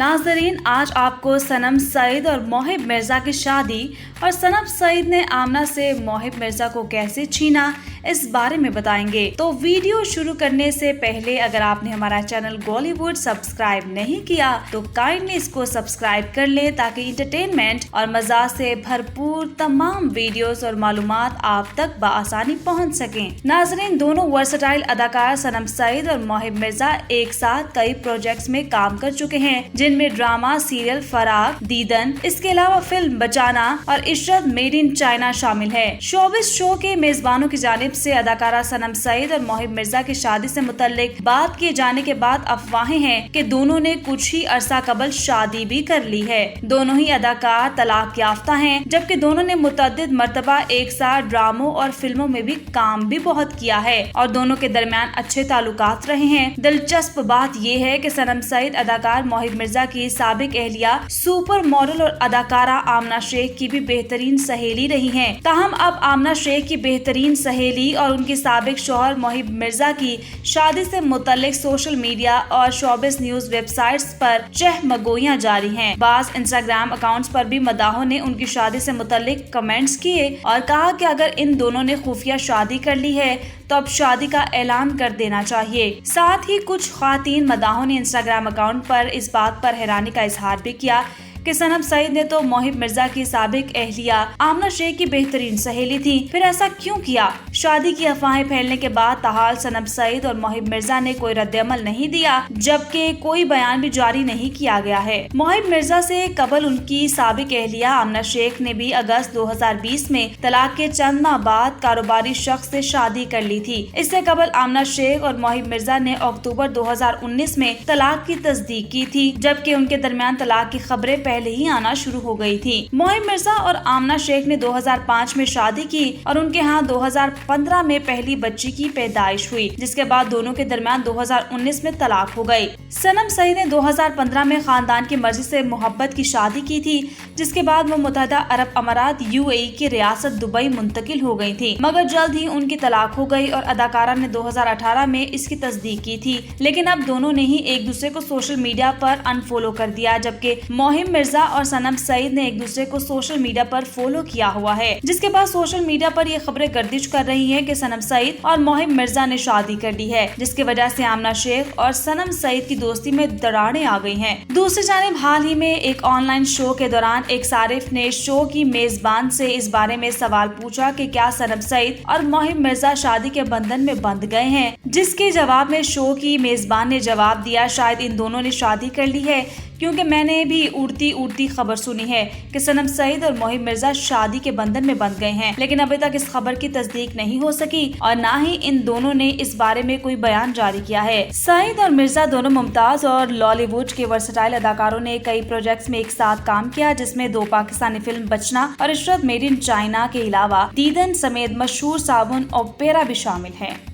नाज़रीन, आज आपको सनम सईद और मोहिब मिर्जा की शादी और सनम सईद ने आमना से मोहिब मिर्जा को कैसे छीना, इस बारे में बताएंगे। तो वीडियो शुरू करने से पहले अगर आपने हमारा चैनल बॉलीवुड सब्सक्राइब नहीं किया तो काइंडली इसको सब्सक्राइब कर लें ताकि इंटरटेनमेंट और मजा से भरपूर तमाम वीडियोस और मालूमात आप तक बआसानी पहुंच सकें। नाज़रीन, दोनों वर्सटाइल अदाकार सनम सईद और मोहिब मिर्जा एक साथ कई प्रोजेक्ट्स में काम कर चुके हैं, जिनमें ड्रामा सीरियल फराग, दीदन, इसके अलावा फिल्म बचाना और इशरत मेड इन चाइना शामिल है। शोबिस शो के मेजबानों की जानिब से अदाकारा सनम सईद और मोहिब मिर्जा की शादी से मुतल्लिक बात किए जाने के बाद अफवाहें हैं कि दोनों ने कुछ ही अरसा कबल शादी भी कर ली है। दोनों ही अदाकार तलाक याफ्ता हैं, जबकि दोनों ने मुतअद्दिद मर्तबा एक साथ ड्रामों और फिल्मों में भी काम भी बहुत किया है और दोनों के दरमियान अच्छे ताल्लुकात रहे हैं। दिलचस्प बात यह है कि सनम सईद अदाकार मोहिब मिर्जा की साबिक अहलिया सुपर मॉडल और अदाकारा आमना शेख की भी बेहतरीन सहेली रही हैं। ताहम अब आमना शेख की बेहतरीन सहेली और उनकी साबिक शौहर मोहिब मिर्जा की शादी से मुतल्लिक सोशल मीडिया और शोबिस न्यूज वेबसाइट्स पर चहमगोइयां जारी हैं। बास इंस्टाग्राम अकाउंट्स पर भी मदाहों ने उनकी शादी से मुतल्लिक कमेंट्स किए और कहा कि अगर इन दोनों ने खुफिया शादी कर ली है तो अब शादी का ऐलान कर देना चाहिए। साथ ही कुछ ख्वातीन मदाहों ने इंस्टाग्राम अकाउंट पर इस बात पर हैरानी का इजहार भी किया कि सनम सईद ने तो मोहिब मिर्जा की साबिक अहलिया आमना शेख की बेहतरीन सहेली थी, फिर ऐसा क्यों किया। शादी की अफवाहें फैलने के बाद ताहाल सनम सईद और मोहिब मिर्जा ने कोई रद्द-ए-अमल नहीं दिया, जबकि कोई बयान भी जारी नहीं किया गया है। मोहिब मिर्जा से कबल उनकी साबिक अहलिया आमना शेख ने भी अगस्त 2020 में तलाक के चंद माह बाद कारोबारी शख्स से शादी कर ली थी। इससे कबल आमना शेख और मोहिब मिर्जा ने अक्टूबर 2019 में तलाक की तस्दीक की थी, जबकि उनके दरमियान तलाक की खबरें पहले ही आना शुरू हो गई थी। मोहिब मिर्जा और आमना शेख ने 2005 में शादी की और उनके यहाँ 2015 में पहली बच्ची की पैदाइश हुई, जिसके बाद दोनों के दरमियान 2019 में तलाक हो गई। सनम सईद ने 2015 में खानदान की मर्जी से मोहब्बत की शादी की थी, जिसके बाद वो मुत्तहदा अरब अमारात UAE की रियासत दुबई मुंतकिल हो गई थी, मगर जल्द ही उनकी तलाक हो गई और अदाकारा ने 2018 में इसकी तस्दीक की थी। लेकिन अब दोनों ने ही एक दूसरे को सोशल मीडिया पर अनफॉलो कर दिया, जबकि मोहिब मिर्जा और सनम सईद ने एक दूसरे को सोशल मीडिया पर फॉलो किया हुआ है, जिसके बाद सोशल मीडिया पर ये खबरें गर्दिश कर रही हैं कि सनम सईद और मोहिब मिर्जा ने शादी कर ली है, जिसकी वजह से आमना शेख और सनम सईद की दोस्ती में दरारें आ गई हैं। दूसरी जानिब हाल ही में एक ऑनलाइन शो के दौरान एक सारिफ ने शो की मेजबान से इस बारे में सवाल पूछा कि क्या सनम सईद और मोहिब मिर्जा शादी के बंधन में बंध गए हैं, जिसके जवाब में शो की मेजबान ने जवाब दिया, शायद इन दोनों ने शादी कर ली है, क्योंकि मैंने भी उड़ती खबर सुनी है कि सनम सईद और मोहिब मिर्जा शादी के बंधन में बंध गए हैं, लेकिन अभी तक इस खबर की तस्दीक नहीं हो सकी और ना ही इन दोनों ने इस बारे में कोई बयान जारी किया है। सईद और मिर्जा दोनों मुमताज और लॉलीवुड के वर्सटाइल अदाकारों ने कई प्रोजेक्ट्स में एक साथ काम किया, जिसमें 2 पाकिस्तानी फिल्म बचना और इशरत मेड इन चाइना के अलावा दीदन समेत मशहूर साबुन और पेरा भी शामिल है।